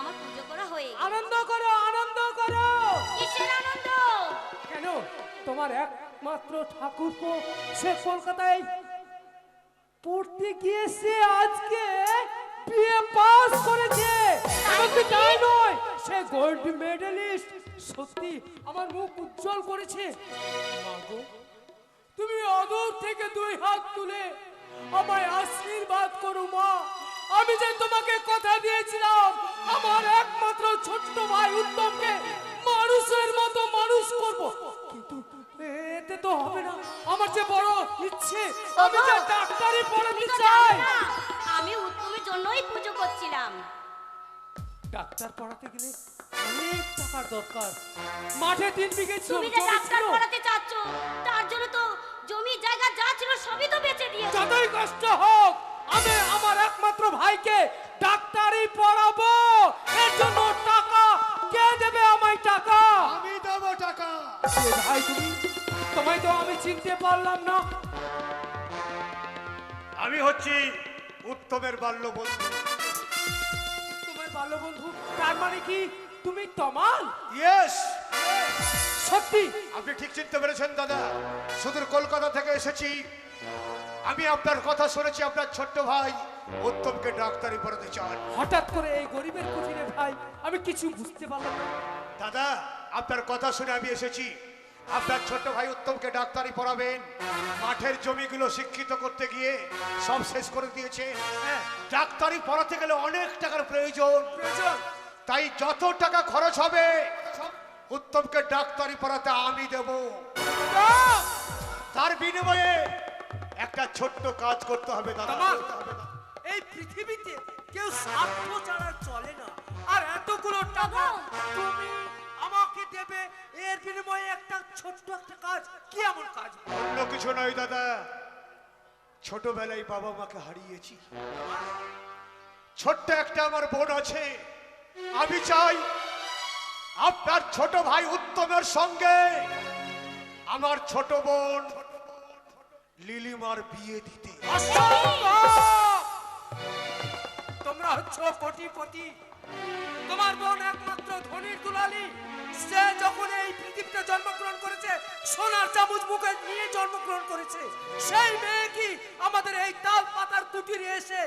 আমার পুজো করা হয়ে গেছে। আনন্দ করো, আনন্দ করো। কিসের আনন্দ? কেন? তোমার একমাত্র ঠাকুরপো সে কলকাতায় পড়তে গিয়েছে, আজকে বিএ পাস করেছে। এমনকি তাই নয়, সে গোল্ড মেডেলিস্ট। সত্যি আমার মুখ উজ্জ্বল করেছে। মাগো, তুমি অদূর থেকে দুই হাত তুলে আমায় আশীর্বাদ করো মা। আমি যে তোমাকে কথা দিয়েছিলাম আমার একমাত্র ছোট্ট ভাই উত্তমকে মানুষের মতো মানুষ করব, কিন্তু এতে তো হবে না। আমার যে বড় ইচ্ছে, আমি যে ডাক্তারি পড়াতে চাই। আমি উত্তমের জন্যই পুজো করছিলাম। ডাক্তার পড়াতে গেলে অনেক টাকার দরকার। মাঠে 3 বিঘে তুমি যে ডাক্তার পড়াতে চাচ্ছ তার জন্য তো জমি জায়গা যা ছিল সবই তো বেচে দিয়েছো। যতই কষ্ট হোক আমি আমার একমাত্র ভাইকে ডাক্তারি পড়াবো। এর জন্য টাকা কে দেবে আমায়? টাকা আমি দেবো টাকা। এ ভাই, তোমায় তো আমি চিনতে পারলাম না। আমি হচ্ছি উত্তমের বাল্য বন্ধু। তোমার ভালো বন্ধু? তার মানে কি তুমি তমাল? ইয়েস, সত্যি? আপনি ঠিক চিনতে পেরেছেন দাদা। সুদূর কলকাতা থেকে এসেছি। আমি আপনার কথা শুনেছি, আপনার ছোট্ট ভাই উত্তমকে ডাক্তারি পড়াতে চান। হঠাৎ করে এই গরিবের কুটিরে ভাই, আমি কিছু বুঝতে পারলাম না। দাদা, আপনার কথা শুনে আমি এসেছি। আপনার ছোট ভাই উত্তমকে ডাক্তারি পড়াবেন। মাঠের জমিগুলো শিক্ষিত করতে গিয়ে সব শেষ করে দিয়েছে। হ্যাঁ, ডাক্তারি পড়াতে গেলে অনেক টাকার প্রয়োজন। প্রয়োজন। তাই যত টাকা খরচ হবে উত্তমকে ডাক্তারি পড়াতে আমি দেব। না! তার বিনিময়ে একটা ছোট্ট কাজ করতে হবে দাদা। তমাল, এই পৃথিবীতে কেউ স্বার্থ ছাড়া চলে না। আর এতগুলো টাকা তুমি আমাকে দেবে, এর বিনিময়ে একটা ছোট্ট একটা কাজ। কি এমন কাজ? অন্য কিছু নয় দাদা, ছোটবেলায় বাবা মাকে হারিয়েছি। ছোট্ট একটা আমার বোন আছে। আমি চাই আপনার ছোট ভাই উত্তমের সঙ্গে আমার ছোট বোন লিলিমার বিয়ে দিতে। অসম্ভব! তোমরা হচ্ছ কোটিপতি, তোমার বোন একমাত্র ধনীর দুলালি। সে যখন এই পৃথিবীতে জন্মগ্রহণ করেছে সোনার চামচ মুখে নিয়ে জন্মগ্রহণ করেছে। সেই মেয়ে কি আমাদের এই তাল পাতার কুটিরে এসে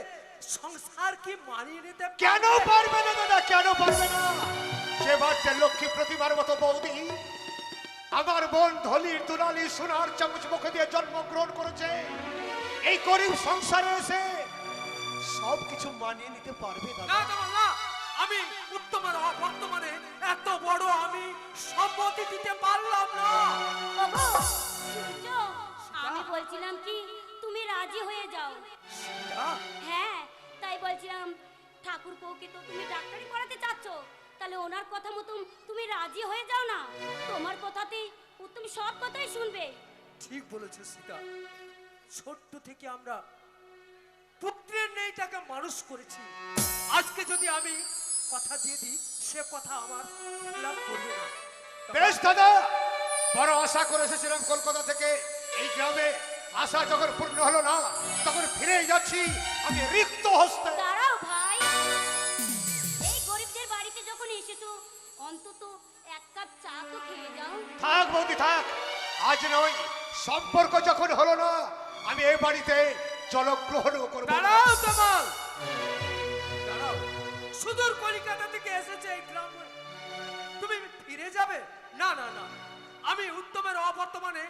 সংসার কি মানিয়ে নিতে কেন পারবে না দাদা, কেন পারবে না? যে বাচ্চা লক্ষ্মী প্রতিমার মতো বৌদি আমার বোন ধলির দুলালি সোনার চামচ মুখে দিয়ে জন্মগ্রহণ করেছে, এই গরিব সংসারে এসে সবকিছু মানিয়ে নিতে পারবে না দাদা? তোমার না। আমি উত্তমের বর্তমানে এত বড় আমি সম্মতি দিতে পারলাম না। ওগো, শুনছো? আমি বলছিলাম কি তুমি রাজি হয়ে যাও। হ্যাঁ, তাই বলছিলাম ঠাকুর পৌকে তো তুমি ডাক্তারি পড়াতে চাচ্ছ, তাহলে ওনার কথা মতো তুমি রাজি হয়ে যাও না। তোমার কথাতেই উত্তম সব কথাই শুনবে। ঠিক বলেছো সীতা। ছোট্ট থেকে আমরা পুত্রের নেই টাকা মানুষ করেছি। আজকে যদি আমি কথা দিয়ে দিই সে কথা আমার লাভ করবে না। বেশ দাদা, বড় আশা করে এসেছিলাম কলকাতা থেকে এই গ্রামে। আশা যখন পূর্ণ হলো না তখন ফিরে যাচ্ছি আমি রিক্ত হস্তে। দাঁড়াও ভাই, এই গরিবদের বাড়িতে যখন এসেছো অন্তত এক কাপ চা তো খেয়ে যাও। থাক বৌদি থাক, আজ নয়, সম্পর্ক যখন হলো না আমি এই বাড়িতে জলগ্রহণও করব না। দাঁড়াও তমাল, দাঁড়াও। সুদূর কলিকাতা থেকে এসেছে এই গ্রামে, তুমি ফিরে যাবে? না না না, আমি উত্তমের অবর্তমানে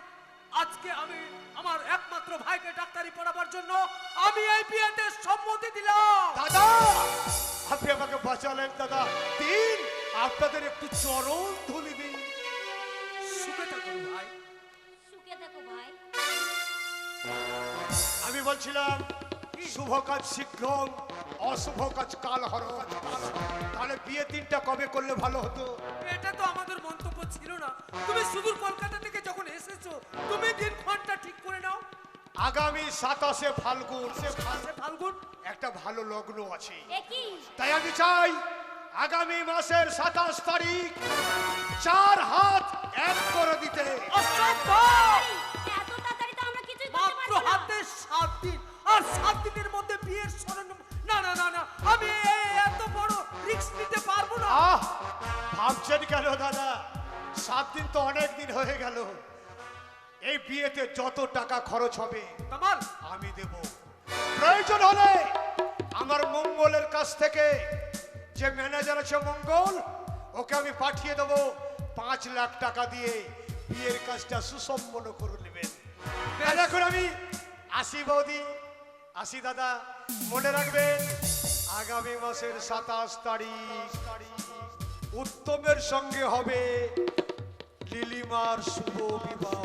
আজকে আমি আমার একমাত্র ভাইকে ডাক্তারি পড়াবার জন্য আমি এই বিয়েতে সম্মতি দিলাম। দাদা, আপনি আমাকে বাঁচালেন দাদা। দিন আপনাদের একটু চরণ ধুলি দিন। সুখে থাকুন ভাই। সুখে দেখো ভাই। আমি বলছিলাম শুভ কাজ শীঘ্র, অশুভ কাজ কাল হরণ। তাহলে বিয়ে দিনটা কবে করলে ভালো হতো? এটা তো আমাদের মন্তব্য ছিল না। তুমি সুদূর কলকাতা থেকে যখন এসেছো তুমি দিন ঘন্টা ঠিক করে নাও। আগামী 27শে ফাল্গুন ফাল্গুন একটা ভালো লগ্ন আছে। একই তাই আমি চাই আগামী মাসের 27 তারিখ 4 হাত এক করে দিতে। অসম্ভব! এত তাড়াতাড়ি তো আমরা কিছুই করতে মাত্র পারবো না। হাতে 7 দিন, আর 7 দিনের মধ্যে বিয়ের সরঞ্জাম। না না না না, আমি এত বড় রিস্ক নিতে পারবো এই বিয়েতে যত টাকা খরচ হবে কামাল আমি দেব। প্রয়োজন হলে আমার মঙ্গলের কাছ থেকে যে ম্যানেজার আছে মঙ্গল, ওকে আমি পাঠিয়ে দেবো 5 লাখ টাকা দিয়ে বিয়ের কাজটা সুসম্পন্ন করে নেবেন। এখন আমি আসি বৌদি, আসি দাদা, মনে রাখবেন আগামী মাসের 27 তারিখ উত্তমের সঙ্গে হবে লিলিমার শুভ বিবাহ।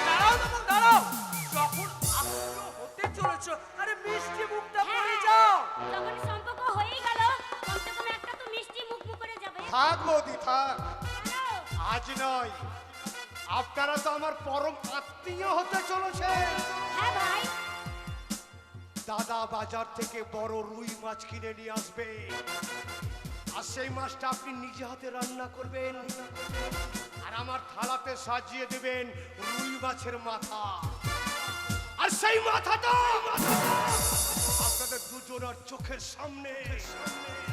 দাঁড়াও তখন দাঁড়াও, যখন আত্মীয় হতে চলেছ, আরে মিষ্টি মুখটা করে যাও। যখন সম্পর্ক হয়ে গেল কমসে কম একটা তো মিষ্টি মুখ মুখ করে যাবে। থাক বৌদি থাক, কেন? আজ নয়, আপনারা তো আমার পরম আত্মীয় হতে চলেছে। হ্যাঁ ভাই, দাদা বাজার থেকে বড় রুই মাছ কিনে নিয়ে আসবে, আর সেই মাছটা আপনি নিজে হাতে রান্না করবেন, আর আমার থালাতে সাজিয়ে দেবেন রুই মাছের মাথা, আর সেই মাথাটা আপনাদের দুজনের চোখের সামনে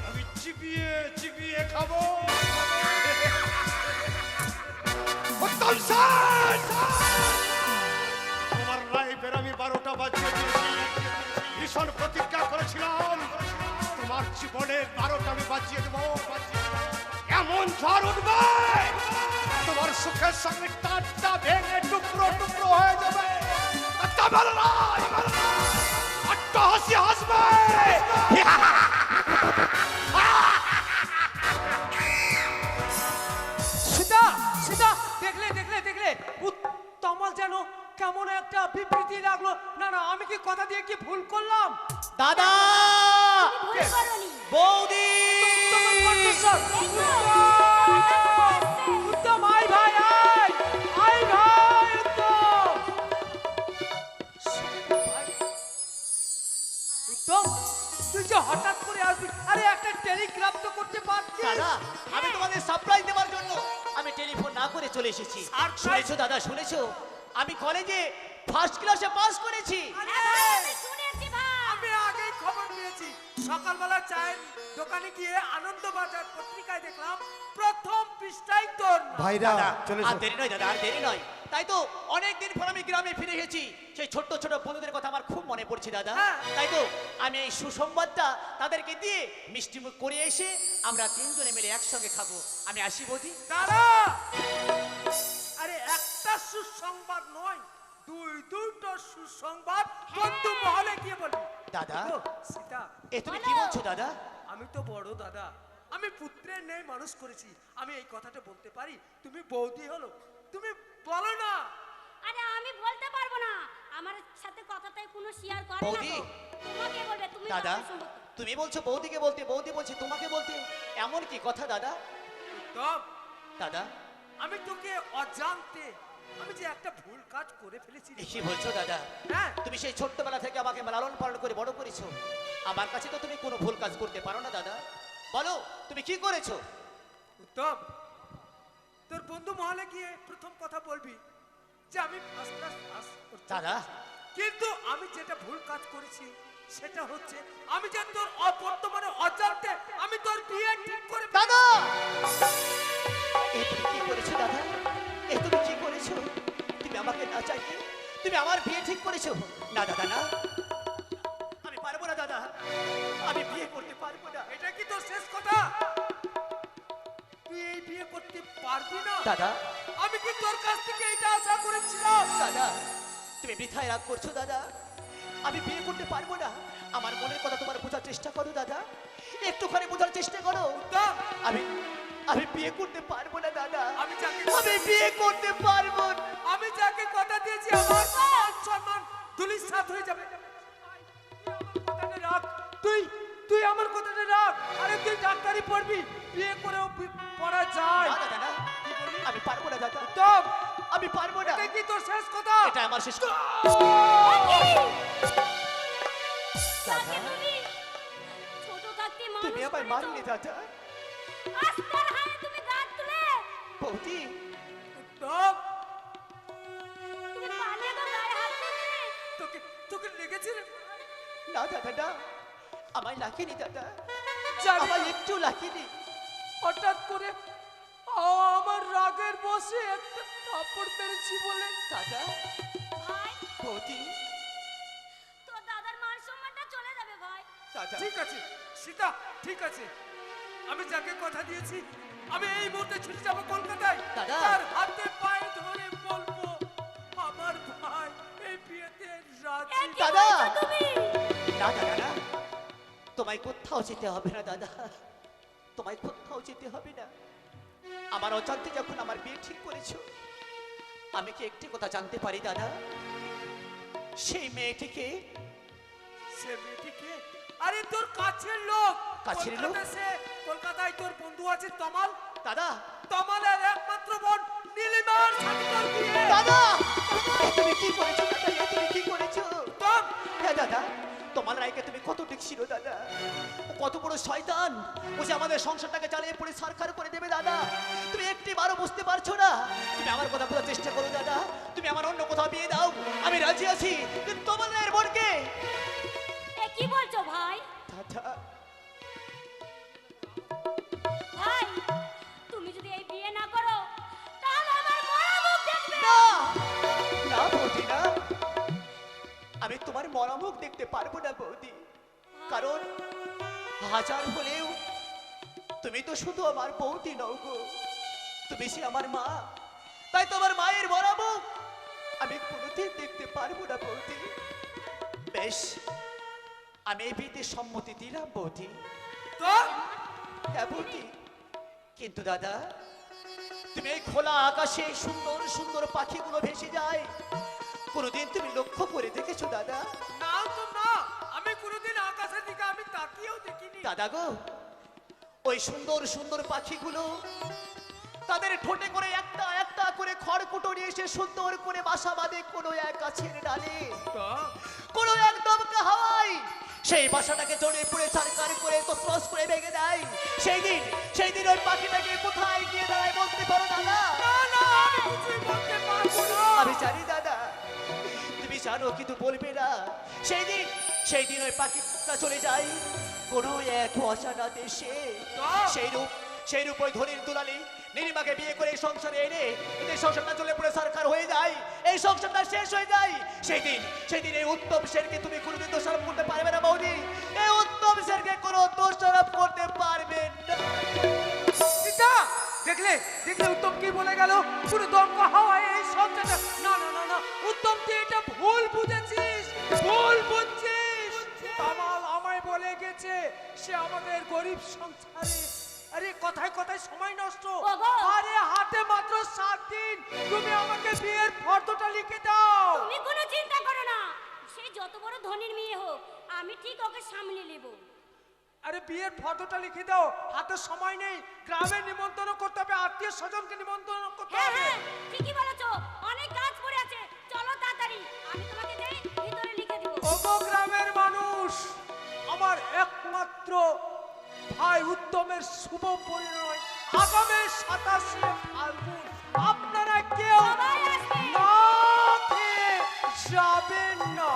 আমি চিবিয়ে চিবিয়ে খাবো। উত্তম স্যার, তোমার লাইফের আমি 12টা বাজিয়ে দিয়েছি। ভীষণ প্রতিজ্ঞা করেছিলাম তোমার জীবনের 12টা আমি বাজিয়ে দেবো। এমন ঝড় উঠবে তোমার সুখের সঙ্গে টাটটা ভেঙে টুকরো টুকরো হয়ে যাবে। একটা হাসি হাসবে। সীতা সীতা, দেখলে দেখলে দেখলে তমাল যেন কেমন একটা বিবৃতি লাগলো। না না, আমি কি কথা দিয়ে কি ভুল করলাম? দাদা, তুমি ভুল করনি। বৌদি, তোমার কণ্ঠস্বর। এই তো, উত্তম, আয় ভাই আয়, আয় ভাই উত্তম। উত্তম, তুই যে হঠাৎ করে আসবি, আরে একটা টেলিগ্রাম তো করতে পারছিস। দাদা, আমি তোমাদের সারপ্রাইজ দেওয়ার জন্য আমি টেলিফোন না করে চলে এসেছি। Surprise? শুনেছো দাদা, শুনেছো আমি কলেজে ফার্স্ট ক্লাসে পাস করেছি। আমি শুনেছি ভাই। আমি আগেই খবর পেয়েছি। সকালবেলা চায়ের দোকানে গিয়ে আনন্দবাজার পত্রিকায় দেখলাম প্রথম পৃষ্ঠায় তোর নাম। ভাইরা দাদা, চলে আর দেরি নয় দাদা, আর দেরি নয়। তাই তো অনেক দিন পর আমি গ্রামে ফিরে এসেছি। সেই ছোট্ট ছোট বন্ধুদের কথা আমার খুব মনে পড়ছে দাদা। হ্যাঁ। তাই তো আমি এই সুসংবাদটা তাদেরকে দিয়ে মিষ্টি মুখ করে এসে আমরা 3 জনে মিলে একসঙ্গে খাবো। আমি আসি বৌদি। দাঁড়া, আরে একটা সুসংবাদ নয়, দুটো সুসংবাদ বন্ধু মহলে গিয়ে বলবি। দাদা, ও, সীতা, এ তুমি কি বলছো দাদা? আমি তো বড় দাদা, আমি পুত্রের নেই মানুষ করেছি, আমি এই কথাটা বলতে পারি। তুমি বৌদি হলো, তুমি বলো না। আরে আমি বলতে পারবো না, আমার সাথে কথাটাই কোনো শেয়ার করে না বৌদি। তো। তোমাকে বলবে, তুমি দাদা, কথা শুনবো। তুমি বলছো বৌদিকে বলতে, বৌদি বলছে তোমাকে বলতে, এমন কি কথা দাদা? উত্তম, দাদা, আমি তোকে অজান্তে আমি যে একটা ভুল কাজ করে ফেলেছি রে। কি বলছো দাদা? হ্যাঁ, তুমি সেই ছোট্টবেলা থেকে আমাকে লালন পালন করে বড় করেছো। আমার কাছে তো তুমি কোনো ভুল কাজ করতে পারো না দাদা। বলো তুমি কি করেছো? উত্তম, তোর বন্ধু মহলে গিয়ে প্রথম কথা বলবি যে আমি ফার্স্ট ক্লাস পাস করতে দাদা। পেরেছি। কিন্তু আমি যেটা ভুল কাজ করেছি সেটা হচ্ছে আমি যে তোর বর্তমানে অজান্তে আমি তোর বিয়ে ঠিক করে দাদা, এ তুমি কি করেছো দাদা? এ তুমি কি করেছো? তুমি আমাকে না চাইতে তুমি আমার বিয়ে ঠিক করেছো? না দাদা, না, আমি পারবো না দাদা, আমি বিয়ে করতে পারবো না। এটা কি তোর শেষ কথা? তুই এই বিয়ে করতে পারবি না? দাদা, আমি কি তোর কাছ থেকে এটা আশা করেছিলাম? দাদা, তুমি বৃথায় রাগ করছো দাদা। আমি বিয়ে করতে পারবো না। আমার মনের কথা তোমার বোঝার চেষ্টা করো দাদা, একটুখানি বোঝার চেষ্টা করো। উত্তম, আমি আমি বিয়ে করতে পারবো না দাদা, আমি যাকে আমি বিয়ে করতে পারবো না। আমি যাকে কথা দিয়েছি আমার মান সম্মান ধুলিসাৎ হয়ে যাবে। কথাটা রাখ, তুই তুই আমার কথাটা রাখ। আরে তুই ডাক্তারি পড়বি, বিয়ে করেও পড়া যায়। না দাদা, না, আমি পারবো না দাদা, উত্তম, আমি পারবো না। এটা কি তোর শেষ কথা? এটা আমার শেষ কথা। যাকে তুমি ছোট থাকতে মানুষ তুমি আমায় করেছো, মারলে দাদা। আজ তার হাতে তুমি দাঁত তুলে বৌদি, উত্তম, তুমি পালিয়ে তো গায়ে হাত দিলে। তোকে তোকে লেগেছিল? না দাদা, না, আমায় লাগেনি দাদা, জানি আমায় না, একটু লাগেনি। হঠাৎ করে আমার রাগের বসে একটা থাপ্পড় মেরেছি বলে। দাদা ভাই বৌদি তোর দাদার মান সম্মানটা চলে যাবে ভাই। দাদা ঠিক আছে সীতা, ঠিক আছে, আমি যাকে কথা দিয়েছি আমি এই মুহূর্তে ছুটে যাব কলকাতায়। দাদা। তার হাতে পায়ে ধরে বলবো আমার ভাই এই বিয়েতে এ রাজি। কি দাদা। বলছো তুমি? না দাদা না, তোমায় কোথাও যেতে হবে না দাদা, তোমায় কোথাও যেতে হবে না। আমার অজান্তে যখন আমার বিয়ে ঠিক করেছো, আমি কি একটি কথা জানতে পারি দাদা? সেই মেয়েটিকে সে মেয়েটিকে? আরে তোর কাছের লোক। কাছের লোক? কলকাতায় সে, কলকাতায় তোর বন্ধু আছে তমাল। দাদা তমালের একমাত্র বোন নীলিমার সাথে তোর বিয়ে। দাদা এ তুমি কি করেছো দাদা? এ তুমি কি করেছো? তম, হ্যাঁ দাদা, তোমার রায়কে তুমি কত ঠিক ছিল দাদা, ও কত বড় শয়তান, ও যে আমাদের সংসারটাকে জ্বালিয়ে পড়ে সারখার করে দেবে দাদা। তুমি একটি বারও বুঝতে পারছো না। তুমি আমার কথা বোঝার চেষ্টা করো দাদা, তুমি আমার অন্য কোথাও বিয়ে দাও, আমি রাজি আছি, কিন্তু তোমার রায়ের বোনকে। এ কি বলছো ভাই? দাদা ভাই তুমি যদি এই বিয়ে না করো তাহলে আমার মরা মুখ দেখবে। না না বৌদি না, আমি তোমার মরা মুখ দেখতে পারবো না বৌদি, কারণ হাজার হলেও তুমি তো শুধু আমার বৌদি নও গো, তুমি সে আমার মা, তাই তোমার মায়ের মরা মুখ আমি কোনোদিন দেখতে পারবো না বৌদি। বেশ, আমি এই বিয়েতে সম্মতি দিলাম বৌদি। তোর হ্যাঁ বৌদি, কিন্তু দাদা তুমি এই খোলা আকাশে সুন্দর সুন্দর পাখিগুলো ভেসে যায়, কোনোদিন তুমি লক্ষ্য করে দেখেছো দাদা? না তো না, আমি কোনোদিন আকাশের দিকে আমি তাকিয়েও দেখিনি। দাদা গো, ওই সুন্দর সুন্দর পাখিগুলো তাদের ঠোঁটে করে একটা একটা করে খড়কুটো নিয়ে এসে সুন্দর করে বাসা বাঁধে কোনো এক গাছের ডালে, কোনো এক দমকা হাওয়ায় সেই বাসাটাকে জড়িয়ে পড়ে সরকার করে তসরস করে ভেঙে দেয়। সেই দিন ওই পাখিটাকে কোথায় গিয়ে দাঁড়ায় বলতে পারো দাদা? না না, আমি কিছুই বলতে পারবো না। আমি জানি দাদা, তুমি জানো কিন্তু বলবে না। সেই দিন ওই পাখিটা চলে যায় কোনো এক অজানা দেশে। সেই রূপ ওই ধনীর দুলালি নীলিমাকে বিয়ে করে এই সংসারে এনে এদের সংসারটা চলে পড়ে সরকার হয়ে যায়, এই সংসারটা শেষ হয়ে যায়। সেই দিন এই উত্তম সেনকে তুমি কোনোদিন দোষারোপ করতে পারবে না বৌদি, এই উত্তম সেনকে কোনো দোষারোপ করতে পারবে না। সীতা, দেখলে দেখলে উত্তম কি বলে গেল? পুরো দমকা হাওয়ায় এই সংসারটা। না না না না, উত্তম তুই এটা ভুল বুঝেছিস, ভুল বুঝছিস। তামাল আমায় বলে গেছে সে আমাদের গরিব সংসারে। আরে কথায় কথায় সময় নষ্ট। ওগো। আরে হাতে মাত্র 7 দিন, তুমি আমাকে বিয়ের ফর্দটা লিখে দাও। তুমি কোনো চিন্তা করো না, সে যত বড় ধনীর মেয়ে হোক আমি ঠিক ওকে সামলে নেব। আরে বিয়ের ফর্দটা লিখে দাও, হাতে সময় নেই, গ্রামে নিমন্ত্রণ করতে হবে, আত্মীয় স্বজনকে নিমন্ত্রণ করতে হ্যাঁ হবে। হ্যাঁ ঠিকই বলেছো, অনেক কাজ পড়ে আছে, চলো তাড়াতাড়ি আমি তোমাকে দেই ভিতরে লিখে দিব। ওগো গ্রামের মানুষ, আমার একমাত্র ভাই উত্তমের শুভ পরিণয় আগামী 27শে ফাল্গুন। আপনারা কেউ সবাই আসবে। না খেয়ে যাবেন না।